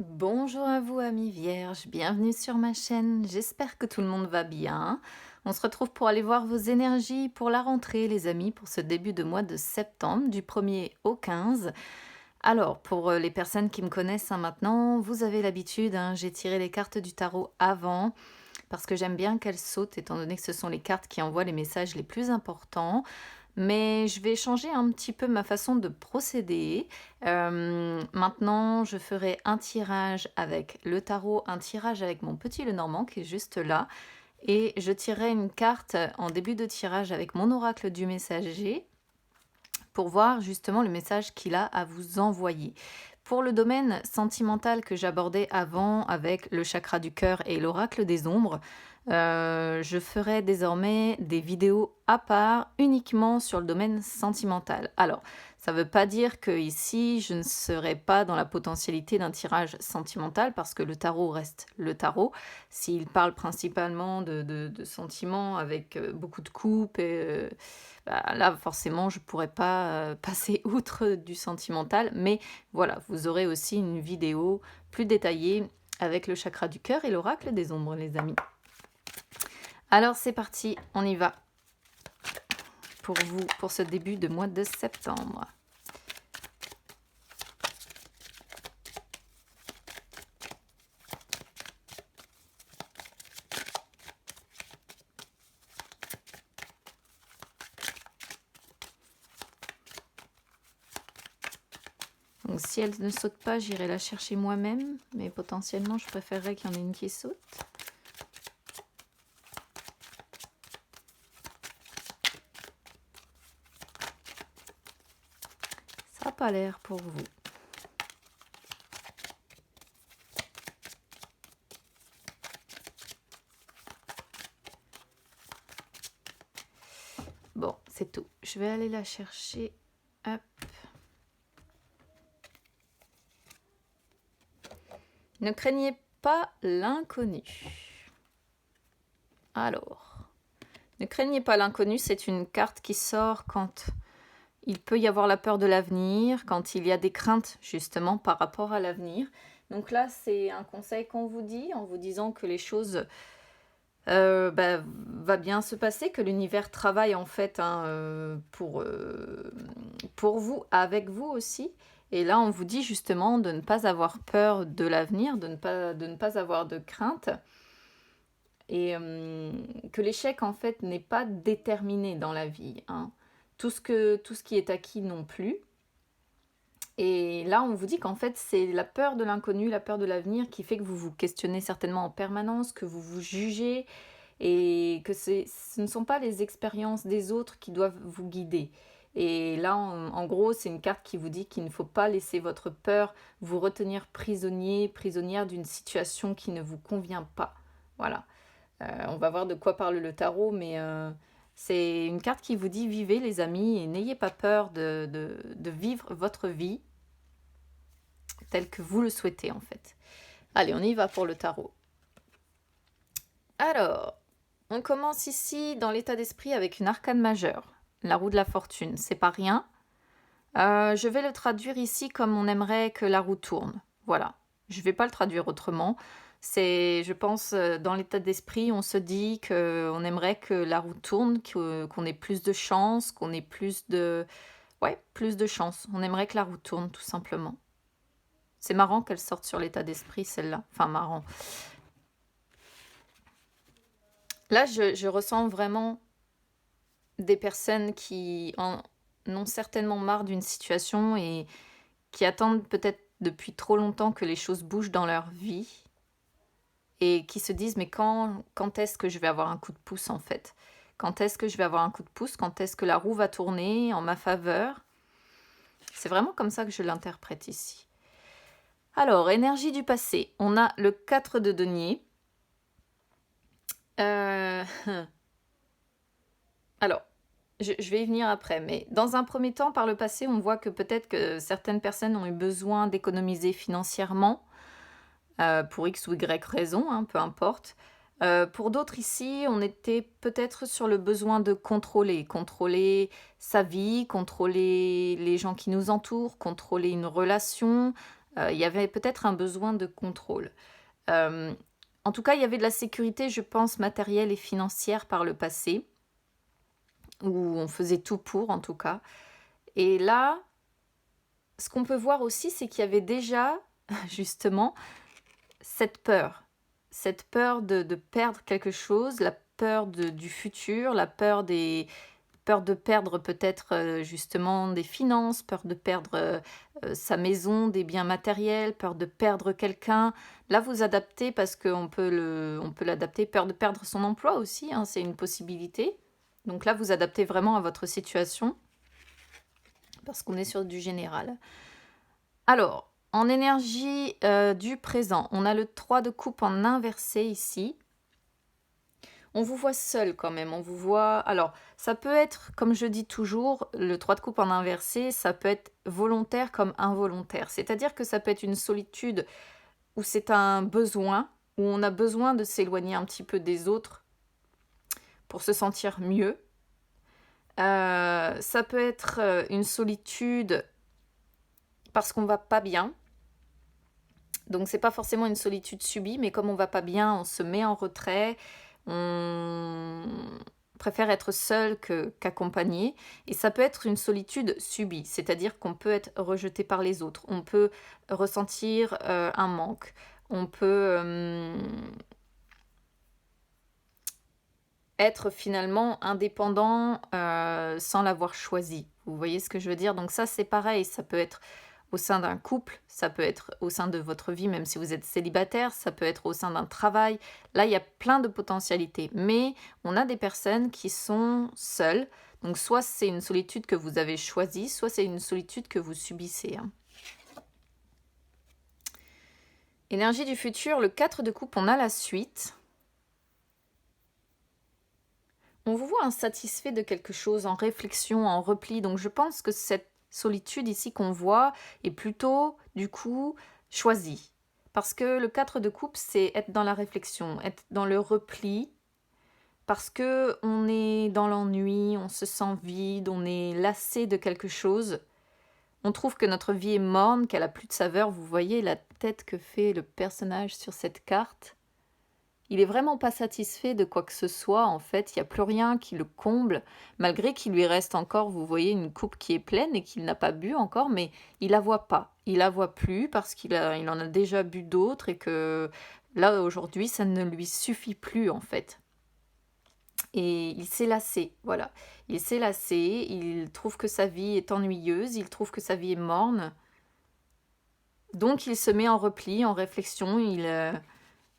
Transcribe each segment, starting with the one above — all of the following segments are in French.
Bonjour à vous, amis vierges, bienvenue sur ma chaîne, j'espère que tout le monde va bien. On se retrouve pour aller voir vos énergies pour la rentrée, les amis, pour ce début de mois de septembre, du 1er au 15. Alors, pour les personnes qui me connaissent maintenant, vous avez l'habitude, j'ai tiré les cartes du tarot avant, parce que j'aime bien qu'elles sautent, étant donné que ce sont les cartes qui envoient les messages les plus importants. Mais je vais changer un petit peu ma façon de procéder. Maintenant, je ferai un tirage avec le tarot, un tirage avec mon petit Lenormand qui est juste là. Et je tirerai une carte en début de tirage avec mon oracle du messager pour voir justement le message qu'il a à vous envoyer. Pour le domaine sentimental que j'abordais avant avec le chakra du cœur et l'oracle des ombres, je ferai désormais des vidéos à part uniquement sur le domaine sentimental. Alors, ça ne veut pas dire que ici je ne serai pas dans la potentialité d'un tirage sentimental parce que le tarot reste le tarot. S'il parle principalement de sentiments avec beaucoup de coupes, bah, là forcément je ne pourrais pas passer outre du sentimental. Mais voilà, vous aurez aussi une vidéo plus détaillée avec le chakra du cœur et l'oracle des ombres, les amis. Alors c'est parti, on y va pour vous, pour ce début de mois de septembre. Donc si elle ne saute pas, j'irai la chercher moi-même, mais potentiellement je préférerais qu'il y en ait une qui saute. Ça n'a pas l'air pour vous. Bon, c'est tout. Je vais aller la chercher. Hop. Ne craignez pas l'inconnu. Alors, ne craignez pas l'inconnu, c'est une carte qui sort quand il peut y avoir la peur de l'avenir, quand il y a des craintes justement par rapport à l'avenir. Donc là, c'est un conseil qu'on vous dit en vous disant que les choses va bien se passer, que l'univers travaille en fait pour vous, avec vous aussi. Et là, on vous dit justement de ne pas avoir peur de l'avenir, de ne pas avoir de crainte. Et que l'échec, en fait, n'est pas déterminé dans la vie. Tout ce qui est acquis non plus. Et là, on vous dit qu'en fait, c'est la peur de l'inconnu, la peur de l'avenir qui fait que vous vous questionnez certainement en permanence, que vous vous jugez, et que ce ne sont pas les expériences des autres qui doivent vous guider. Et là, en gros, c'est une carte qui vous dit qu'il ne faut pas laisser votre peur vous retenir prisonnier, prisonnière d'une situation qui ne vous convient pas. Voilà. On va voir de quoi parle le tarot, mais c'est une carte qui vous dit vivez les amis et n'ayez pas peur de vivre votre vie telle que vous le souhaitez en fait. Allez, on y va pour le tarot. Alors, on commence ici dans l'état d'esprit avec une arcane majeure, la roue de la fortune. C'est pas rien. Je vais le traduire ici comme on aimerait que la roue tourne. Voilà. Je ne vais pas le traduire autrement. C'est, je pense, dans l'état d'esprit, on se dit qu'on aimerait que la roue tourne, qu'on ait plus de chance, qu'on ait plus de... Ouais, plus de chance. On aimerait que la roue tourne, tout simplement. C'est marrant qu'elle sorte sur l'état d'esprit, celle-là. Enfin, marrant. Là, je ressens vraiment des personnes qui en ont certainement marre d'une situation et qui attendent peut-être depuis trop longtemps que les choses bougent dans leur vie et qui se disent mais quand est-ce que je vais avoir un coup de pouce en fait? Quand est-ce que je vais avoir un coup de pouce? Quand est-ce que la roue va tourner en ma faveur? C'est vraiment comme ça que je l'interprète ici. Alors, énergie du passé. On a le 4 de denier. Alors, je vais y venir après, mais dans un premier temps, par le passé, on voit que peut-être que certaines personnes ont eu besoin d'économiser financièrement pour X ou Y raison, peu importe. Pour d'autres ici, on était peut-être sur le besoin de contrôler sa vie, contrôler les gens qui nous entourent, contrôler une relation, Il y avait peut-être un besoin de contrôle. Euh, En tout cas, il y avait de la sécurité, je pense, matérielle et financière par le passé, où on faisait tout pour, en tout cas. Et là, ce qu'on peut voir aussi, c'est qu'il y avait déjà, justement, cette peur. Cette peur de perdre quelque chose, la peur du futur, la peur de perdre peut-être justement des finances, peur de perdre sa maison, des biens matériels, peur de perdre quelqu'un. Là, vous adaptez parce on peut l'adapter. Peur de perdre son emploi aussi, hein, c'est une possibilité. Donc là, vous adaptez vraiment à votre situation parce qu'on est sur du général. Alors, en énergie du présent, on a le 3 de coupe en inversé ici. On vous voit seul quand même, on vous voit... Alors, ça peut être, comme je dis toujours, le 3 de coupe en inversé, ça peut être volontaire comme involontaire. C'est-à-dire que ça peut être une solitude où c'est un besoin, où on a besoin de s'éloigner un petit peu des autres pour se sentir mieux. Ça peut être une solitude parce qu'on va pas bien. Donc c'est pas forcément une solitude subie, mais comme on va pas bien, on se met en retrait, on préfère être seul qu'accompagné. Et ça peut être une solitude subie, c'est-à-dire qu'on peut être rejeté par les autres, on peut ressentir un manque, on peut être finalement indépendant sans l'avoir choisi. Vous voyez ce que je veux dire? Donc ça, c'est pareil, ça peut être au sein d'un couple, ça peut être au sein de votre vie, même si vous êtes célibataire, ça peut être au sein d'un travail. Là, il y a plein de potentialités. Mais on a des personnes qui sont seules. Donc soit c'est une solitude que vous avez choisie, soit c'est une solitude que vous subissez. Hein. Énergie du futur, le 4 de coupe, on a la suite. On vous voit insatisfait de quelque chose, en réflexion, en repli. Donc je pense que cette solitude ici qu'on voit est plutôt, du coup, choisie. Parce que le 4 de coupe, c'est être dans la réflexion, être dans le repli. Parce que on est dans l'ennui, on se sent vide, on est lassé de quelque chose. On trouve que notre vie est morne, qu'elle a plus de saveur. Vous voyez la tête que fait le personnage sur cette carte. Il est vraiment pas satisfait de quoi que ce soit, en fait, il n'y a plus rien qui le comble, malgré qu'il lui reste encore, vous voyez, une coupe qui est pleine et qu'il n'a pas bu encore, mais il la voit pas. Il la voit plus parce il en a déjà bu d'autres et que là, aujourd'hui, ça ne lui suffit plus, en fait. Et il s'est lassé, voilà. Il s'est lassé, il trouve que sa vie est ennuyeuse, il trouve que sa vie est morne. Donc il se met en repli, en réflexion,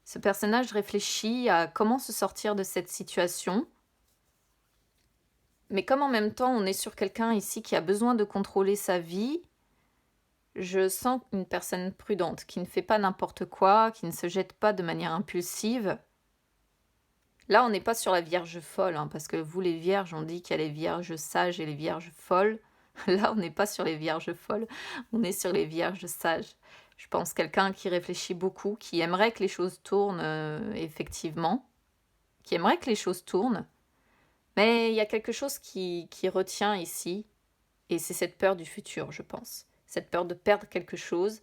ce personnage réfléchit à comment se sortir de cette situation. Mais comme en même temps on est sur quelqu'un ici qui a besoin de contrôler sa vie, je sens une personne prudente, qui ne fait pas n'importe quoi, qui ne se jette pas de manière impulsive. Là, on n'est pas sur la vierge folle, hein, parce que vous, les vierges, on dit qu'il y a les vierges sages et les vierges folles. Là, on n'est pas sur les vierges folles, on est sur les vierges sages. Je pense quelqu'un qui réfléchit beaucoup, qui aimerait que les choses tournent effectivement, qui aimerait que les choses tournent, mais il y a quelque chose qui retient ici, et c'est cette peur du futur, je pense. Cette peur de perdre quelque chose,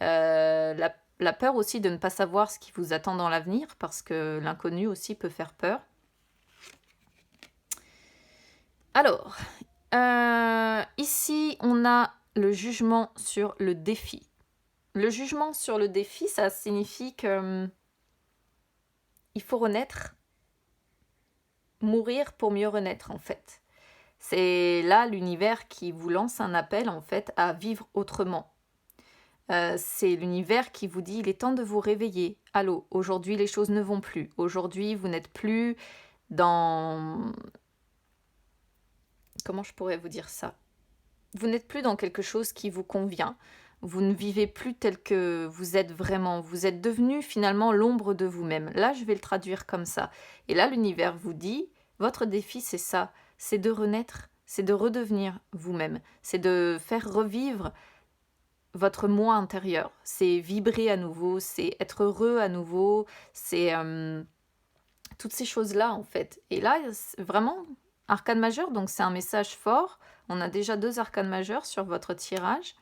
la peur aussi de ne pas savoir ce qui vous attend dans l'avenir, parce que l'inconnu aussi peut faire peur. Alors, ici, on a le jugement sur le défi. Le jugement sur le défi, ça signifie que il faut renaître, mourir pour mieux renaître, en fait. C'est là l'univers qui vous lance un appel, en fait, à vivre autrement. C'est l'univers qui vous dit, il est temps de vous réveiller. Allô, aujourd'hui, les choses ne vont plus. Aujourd'hui, vous n'êtes plus dans... Comment je pourrais vous dire ça? Vous n'êtes plus dans quelque chose qui vous convient. Vous ne vivez plus tel que vous êtes vraiment. Vous êtes devenu finalement l'ombre de vous-même. Là, je vais le traduire comme ça. Et là, l'univers vous dit, votre défi, c'est ça. C'est de renaître, c'est de redevenir vous-même. C'est de faire revivre votre moi intérieur. C'est vibrer à nouveau, c'est être heureux à nouveau, c'est toutes ces choses-là, en fait. Et là, vraiment, arcane majeur, donc c'est un message fort. On a déjà 2 arcanes majeures sur votre tirage.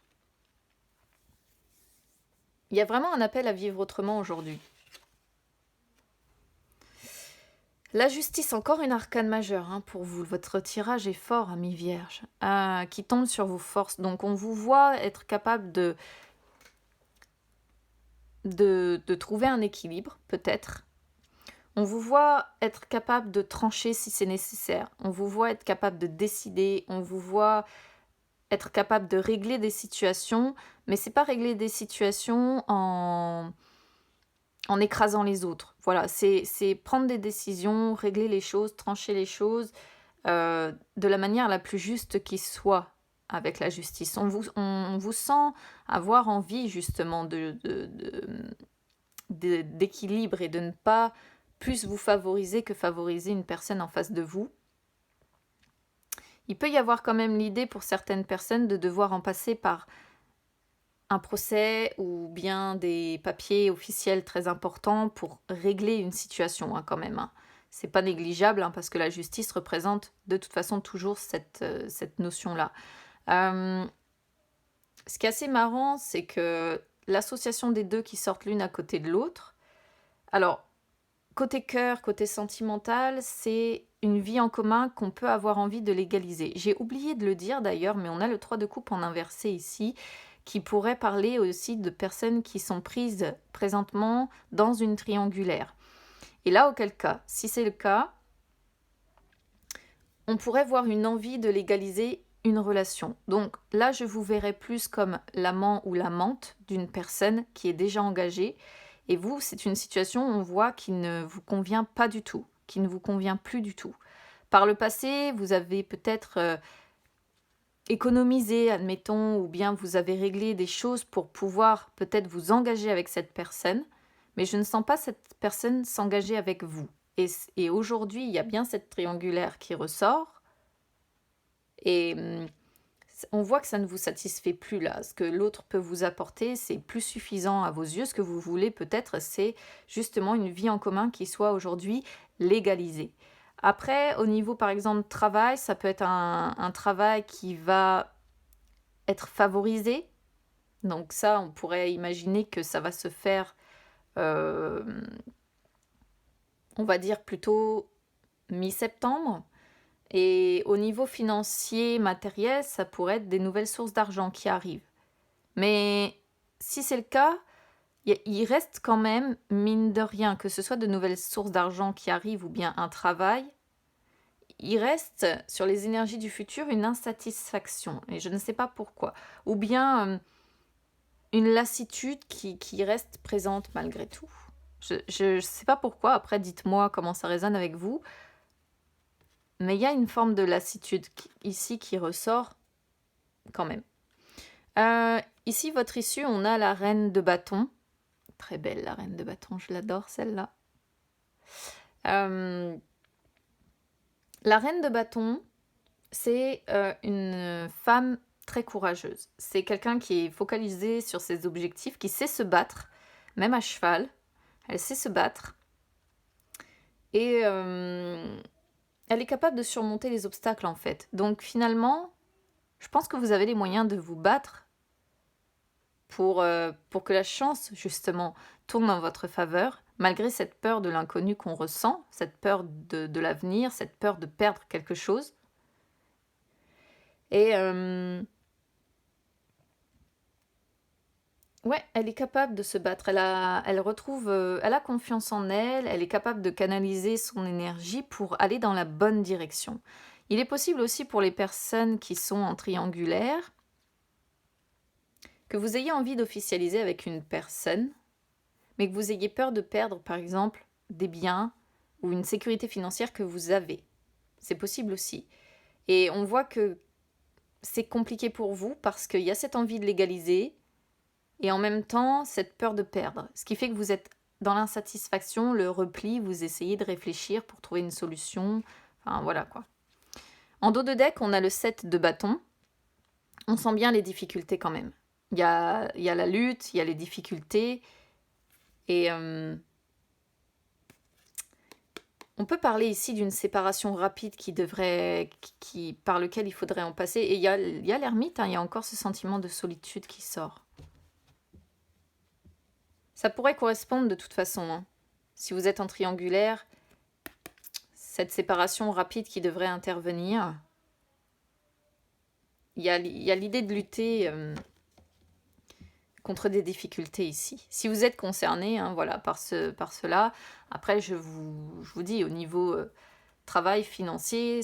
Il y a vraiment un appel à vivre autrement aujourd'hui. La justice, encore une arcane majeure hein, pour vous. Votre tirage est fort, ami Vierge, qui tombe sur vos forces. Donc on vous voit être capable de trouver un équilibre, peut-être. On vous voit être capable de trancher si c'est nécessaire. On vous voit être capable de décider. On vous voit être capable de régler des situations. Mais c'est pas régler des situations en écrasant les autres. Voilà, c'est prendre des décisions, régler les choses, trancher les choses de la manière la plus juste qui soit avec la justice. On vous sent avoir envie justement d'équilibre et de ne pas plus vous favoriser que favoriser une personne en face de vous. Il peut y avoir quand même l'idée pour certaines personnes de devoir en passer par un procès ou bien des papiers officiels très importants pour régler une situation quand même. Hein. C'est pas négligeable parce que la justice représente de toute façon toujours cette notion-là. Ce qui est assez marrant, c'est que l'association des deux qui sortent l'une à côté de l'autre, alors côté cœur, côté sentimental, c'est une vie en commun qu'on peut avoir envie de légaliser. J'ai oublié de le dire d'ailleurs, mais on a le 3 de coupe en inversé ici, qui pourrait parler aussi de personnes qui sont prises présentement dans une triangulaire. Et là, auquel cas, si c'est le cas, on pourrait voir une envie de légaliser une relation. Donc là, je vous verrais plus comme l'amant ou l'amante d'une personne qui est déjà engagée. Et vous, c'est une situation, on voit, qui ne vous convient pas du tout, qui ne vous convient plus du tout. Par le passé, vous avez peut-être économisé, admettons, ou bien vous avez réglé des choses pour pouvoir peut-être vous engager avec cette personne, mais je ne sens pas cette personne s'engager avec vous. Et aujourd'hui, il y a bien cette triangulaire qui ressort, et on voit que ça ne vous satisfait plus là. Ce que l'autre peut vous apporter, c'est plus suffisant à vos yeux. Ce que vous voulez peut-être, c'est justement une vie en commun qui soit aujourd'hui légalisée. Après, au niveau par exemple travail, ça peut être un travail qui va être favorisé. Donc ça, on pourrait imaginer que ça va se faire, on va dire plutôt mi-septembre. Et au niveau financier, matériel, ça pourrait être des nouvelles sources d'argent qui arrivent. Mais si c'est le cas, il reste quand même, mine de rien, que ce soit de nouvelles sources d'argent qui arrivent ou bien un travail, il reste sur les énergies du futur une insatisfaction. Et je ne sais pas pourquoi. Ou bien une lassitude qui reste présente malgré tout. Je ne sais pas pourquoi, après dites-moi comment ça résonne avec vous. Mais il y a une forme de lassitude ici qui ressort quand même. Ici, votre issue, on a la reine de bâton. Très belle la reine de bâton, je l'adore celle-là. La reine de bâton, c'est une femme très courageuse. C'est quelqu'un qui est focalisé sur ses objectifs, qui sait se battre, même à cheval. Elle sait se battre. Et elle est capable de surmonter les obstacles en fait. Donc finalement, je pense que vous avez les moyens de vous battre pour que la chance justement tourne en votre faveur, malgré cette peur de l'inconnu qu'on ressent, cette peur de l'avenir, cette peur de perdre quelque chose. Et ouais, elle est capable de se battre. Elle retrouve, elle a confiance en elle. Elle est capable de canaliser son énergie pour aller dans la bonne direction. Il est possible aussi pour les personnes qui sont en triangulaire que vous ayez envie d'officialiser avec une personne, mais que vous ayez peur de perdre, par exemple, des biens ou une sécurité financière que vous avez. C'est possible aussi. Et on voit que c'est compliqué pour vous parce qu'il y a cette envie de légaliser et en même temps cette peur de perdre. Ce qui fait que vous êtes dans l'insatisfaction, le repli, vous essayez de réfléchir pour trouver une solution. Enfin voilà quoi. En dos de deck, on a le 7 de bâton. On sent bien les difficultés quand même. Il y a la lutte, il y a les difficultés. Et on peut parler ici d'une séparation rapide par lequel il faudrait en passer. Et il y a l'ermite, il y a encore ce sentiment de solitude qui sort. Ça pourrait correspondre de toute façon, hein. Si vous êtes en triangulaire, cette séparation rapide qui devrait intervenir, il y a l'idée de lutter contre des difficultés ici. Si vous êtes concerné, hein, voilà, par cela, après je vous dis, au niveau travail financier,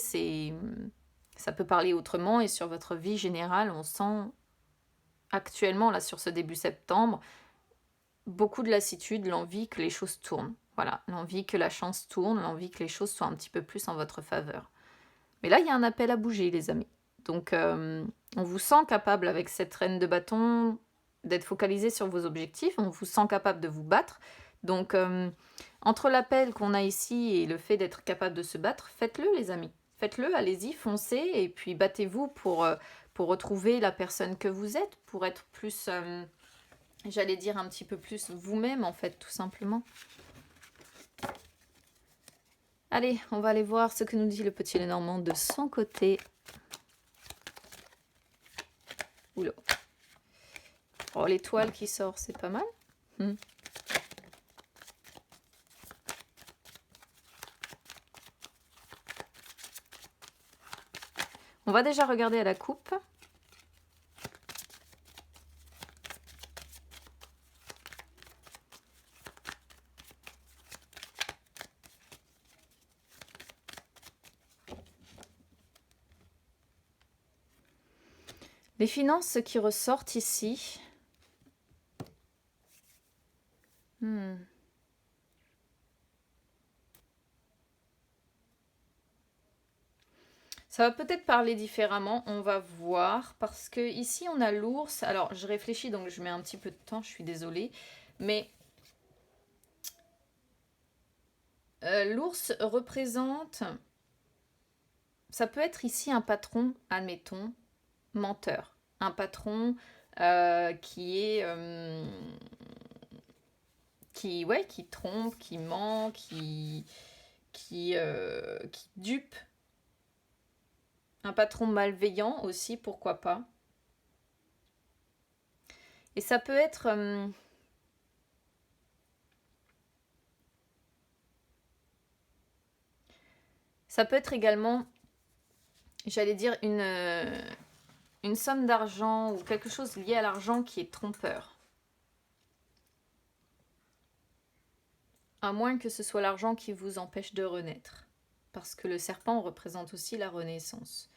ça peut parler autrement, et sur votre vie générale, on sent actuellement, là, sur ce début septembre, beaucoup de lassitude, l'envie que les choses tournent. Voilà, l'envie que la chance tourne, l'envie que les choses soient un petit peu plus en votre faveur. Mais là, il y a un appel à bouger, les amis. Donc, on vous sent capable, avec cette reine de bâton, d'être focalisé sur vos objectifs. On vous sent capable de vous battre. Donc, entre l'appel qu'on a ici et le fait d'être capable de se battre, faites-le, les amis. Faites-le, allez-y, foncez, et puis battez-vous pour retrouver la personne que vous êtes, pour être plus, j'allais dire un petit peu plus vous-même, en fait, tout simplement. Allez, on va aller voir ce que nous dit le petit Lenormand de son côté. Oula. Oh, l'étoile qui sort, c'est pas mal. On va déjà regarder à la coupe. Les finances qui ressortent ici. Ça va peut-être parler différemment, on va voir, parce que ici on a l'ours. Alors je réfléchis, donc je mets un petit peu de temps, je suis désolée, mais l'ours représente, ça peut être ici un patron, admettons, menteur, un patron qui est qui trompe, qui ment, qui dupe. Un patron malveillant aussi, pourquoi pas. Et ça peut être également, j'allais dire, une somme d'argent ou quelque chose lié à l'argent qui est trompeur. À moins que ce soit l'argent qui vous empêche de renaître. Parce que le serpent représente aussi la renaissance.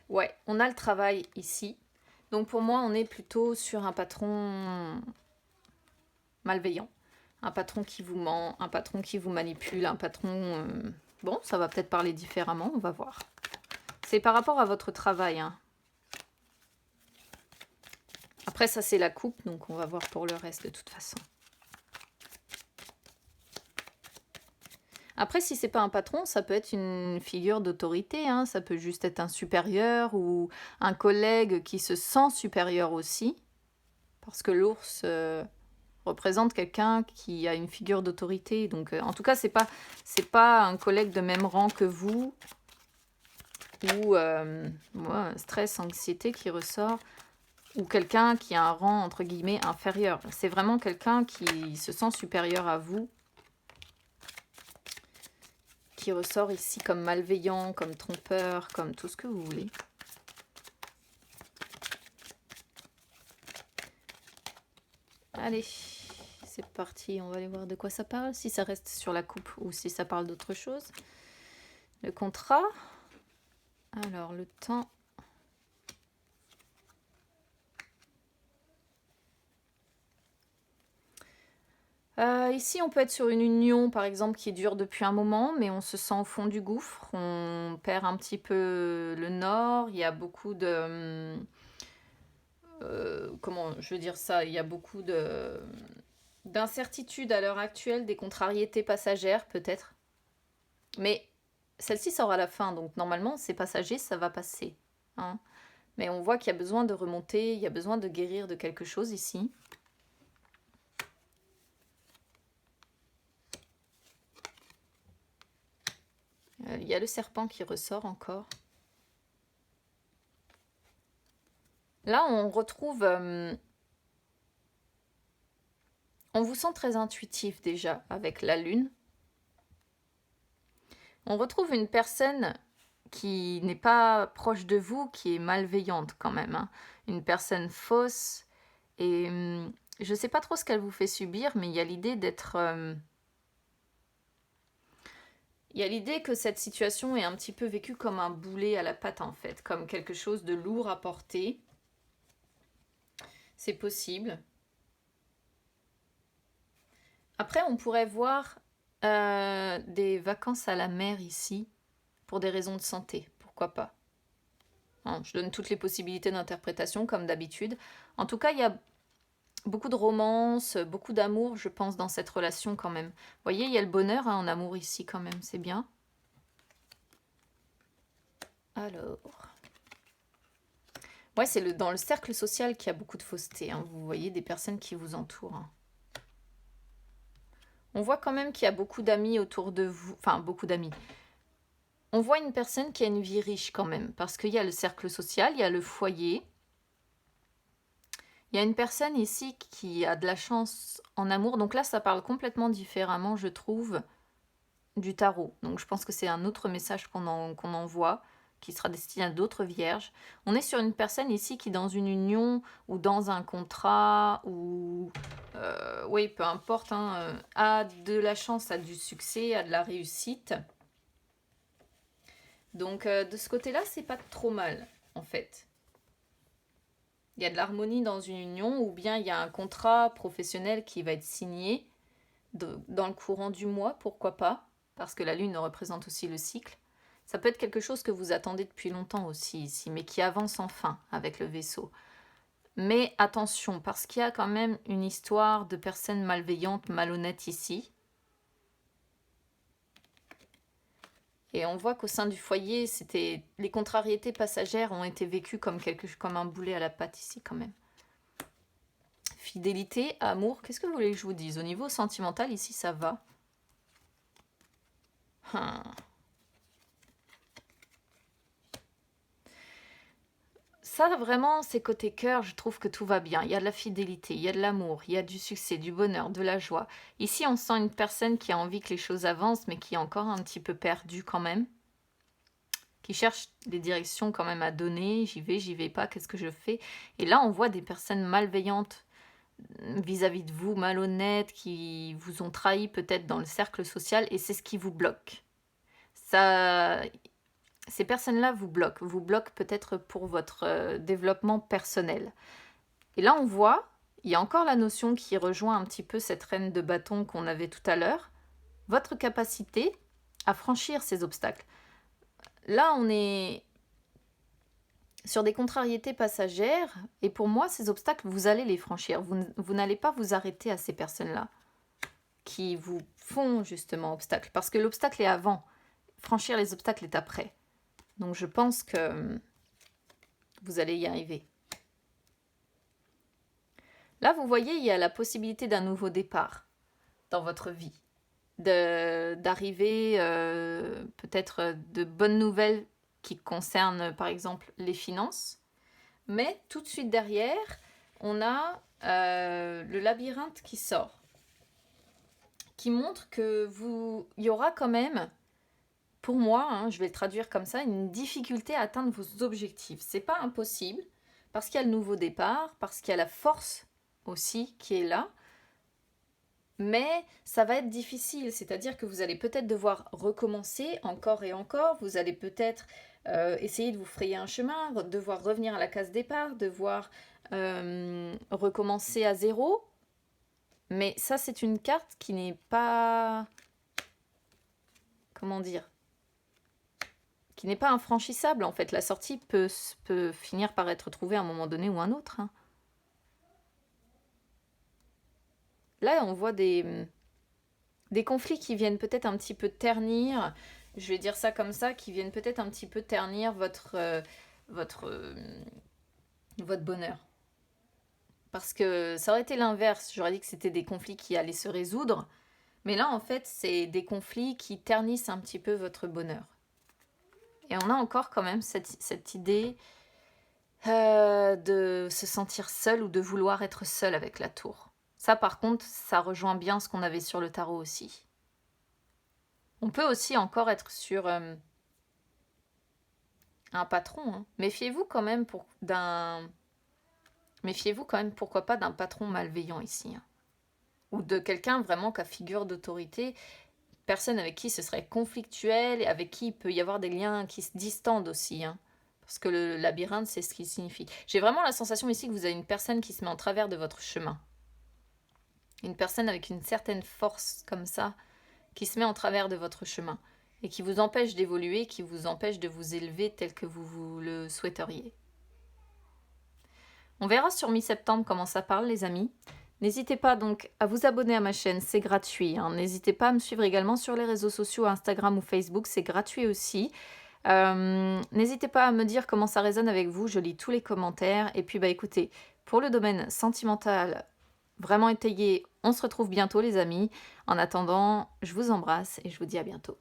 Ouais, on a le travail ici. Donc pour moi, on est plutôt sur un patron malveillant. Un patron qui vous ment, un patron qui vous manipule, un patron... Bon, ça va peut-être parler différemment, on va voir. C'est par rapport à votre travail, hein. Après, ça, c'est la coupe, donc on va voir pour le reste de toute façon. Après, si c'est pas un patron, ça peut être une figure d'autorité, hein. Ça peut juste être un supérieur ou un collègue qui se sent supérieur aussi. Parce que l'ours représente quelqu'un qui a une figure d'autorité. Donc, en tout cas, c'est pas un collègue de même rang que vous. Ou stress, anxiété qui ressort. Ou quelqu'un qui a un rang, entre guillemets, inférieur. C'est vraiment quelqu'un qui se sent supérieur à vous, qui ressort ici comme malveillant, comme trompeur, comme tout ce que vous voulez. Allez, c'est parti, on va aller voir de quoi ça parle, si ça reste sur la coupe ou si ça parle d'autre chose. Le contrat. Alors, le temps... ici, on peut être sur une union, par exemple, qui dure depuis un moment, mais on se sent au fond du gouffre. On perd un petit peu le nord. Il y a beaucoup de... comment je veux dire ça? Il y a beaucoup d'incertitudes à l'heure actuelle, des contrariétés passagères, peut-être. Mais celle-ci sort à la fin, donc normalement, c'est passager, ça va passer. Hein. Mais on voit qu'il y a besoin de remonter, il y a besoin de guérir de quelque chose ici. Il y a le serpent qui ressort encore. Là, on retrouve... on vous sent très intuitif déjà avec la lune. On retrouve une personne qui n'est pas proche de vous, qui est malveillante quand même, hein. Une personne fausse. Et je ne sais pas trop ce qu'elle vous fait subir, mais il y a l'idée d'être... il y a l'idée que cette situation est un petit peu vécue comme un boulet à la patte en fait, comme quelque chose de lourd à porter. C'est possible. Après, on pourrait voir des vacances à la mer ici, pour des raisons de santé, pourquoi pas. Hein, je donne toutes les possibilités d'interprétation, comme d'habitude. En tout cas, il y a beaucoup de romance, beaucoup d'amour, je pense, dans cette relation quand même. Vous voyez, il y a le bonheur hein, en amour ici quand même, c'est bien. Alors... ouais, c'est dans le cercle social qu'il y a beaucoup de fausseté. Hein. Vous voyez des personnes qui vous entourent. Hein. On voit quand même qu'il y a beaucoup d'amis autour de vous. Enfin, beaucoup d'amis. On voit une personne qui a une vie riche quand même. Parce qu'il y a le cercle social, il y a le foyer. Il y a une personne ici qui a de la chance en amour. Donc là, ça parle complètement différemment, je trouve, du tarot. Donc je pense que c'est un autre message qu'on envoie, qui sera destiné à d'autres vierges. On est sur une personne ici qui, dans une union ou dans un contrat, ou oui, peu importe, hein, a de la chance, a du succès, a de la réussite. Donc de ce côté-là, c'est pas trop mal, en fait. Il y a de l'harmonie dans une union, ou bien il y a un contrat professionnel qui va être signé dans le courant du mois, pourquoi pas, parce que la lune représente aussi le cycle. Ça peut être quelque chose que vous attendez depuis longtemps aussi ici, mais qui avance enfin avec le vaisseau. Mais attention, parce qu'il y a quand même une histoire de personnes malveillantes, malhonnêtes ici. Et on voit qu'au sein du foyer, les contrariétés passagères ont été vécues comme un boulet à la patte ici quand même. Fidélité, amour, qu'est-ce que vous voulez que je vous dise? Au niveau sentimental, ici, ça va. Ça, vraiment, c'est côté cœur, je trouve que tout va bien. Il y a de la fidélité, il y a de l'amour, il y a du succès, du bonheur, de la joie. Ici, on sent une personne qui a envie que les choses avancent, mais qui est encore un petit peu perdue quand même. Qui cherche des directions quand même à donner. J'y vais pas, qu'est-ce que je fais? Et là, on voit des personnes malveillantes vis-à-vis de vous, malhonnêtes, qui vous ont trahi peut-être dans le cercle social, et c'est ce qui vous bloque. Ça, ces personnes-là vous bloquent peut-être pour votre développement personnel. Et là, on voit, il y a encore la notion qui rejoint un petit peu cette reine de bâton qu'on avait tout à l'heure, votre capacité à franchir ces obstacles. Là, on est sur des contrariétés passagères, et pour moi, ces obstacles, vous allez les franchir. Vous n'allez pas vous arrêter à ces personnes-là qui vous font justement obstacle, parce que l'obstacle est avant. Franchir les obstacles est après. Donc je pense que vous allez y arriver. Là, vous voyez, il y a la possibilité d'un nouveau départ dans votre vie. D'arriver peut-être de bonnes nouvelles qui concernent par exemple les finances. Mais tout de suite derrière, on a le labyrinthe qui sort. Qui montre que il y aura quand même... Pour moi, hein, je vais le traduire comme ça, une difficulté à atteindre vos objectifs. C'est pas impossible, parce qu'il y a le nouveau départ, parce qu'il y a la force aussi qui est là, mais ça va être difficile, c'est-à-dire que vous allez peut-être devoir recommencer encore et encore, vous allez peut-être essayer de vous frayer un chemin, devoir revenir à la case départ, devoir recommencer à zéro, mais ça c'est une carte qui n'est pas... Comment dire, qui n'est pas infranchissable en fait. La sortie peut finir par être trouvée à un moment donné ou un autre. Hein. Là, on voit des conflits qui viennent peut-être un petit peu ternir, je vais dire ça comme ça, qui viennent peut-être un petit peu ternir votre bonheur. Parce que ça aurait été l'inverse, j'aurais dit que c'était des conflits qui allaient se résoudre, mais là en fait c'est des conflits qui ternissent un petit peu votre bonheur. Et on a encore quand même cette idée de se sentir seul ou de vouloir être seul avec la tour. Ça, par contre, ça rejoint bien ce qu'on avait sur le tarot aussi. On peut aussi encore être sur un patron, hein. Méfiez-vous quand même Méfiez-vous quand même, pourquoi pas, d'un patron malveillant ici, hein. Ou de quelqu'un vraiment qui a figure d'autorité, personne avec qui ce serait conflictuel et avec qui il peut y avoir des liens qui se distendent aussi, hein. Parce que le labyrinthe, c'est ce qu'il signifie. J'ai vraiment la sensation ici que vous avez une personne qui se met en travers de votre chemin. Une personne avec une certaine force comme ça, qui se met en travers de votre chemin et qui vous empêche d'évoluer, qui vous empêche de vous élever tel que vous le souhaiteriez. On verra sur mi-septembre comment ça parle, les amis. N'hésitez pas donc à vous abonner à ma chaîne, c'est gratuit, hein. N'hésitez pas à me suivre également sur les réseaux sociaux, Instagram ou Facebook, c'est gratuit aussi. N'hésitez pas à me dire comment ça résonne avec vous, je lis tous les commentaires. Et puis écoutez, pour le domaine sentimental vraiment étayé, on se retrouve bientôt les amis. En attendant, je vous embrasse et je vous dis à bientôt.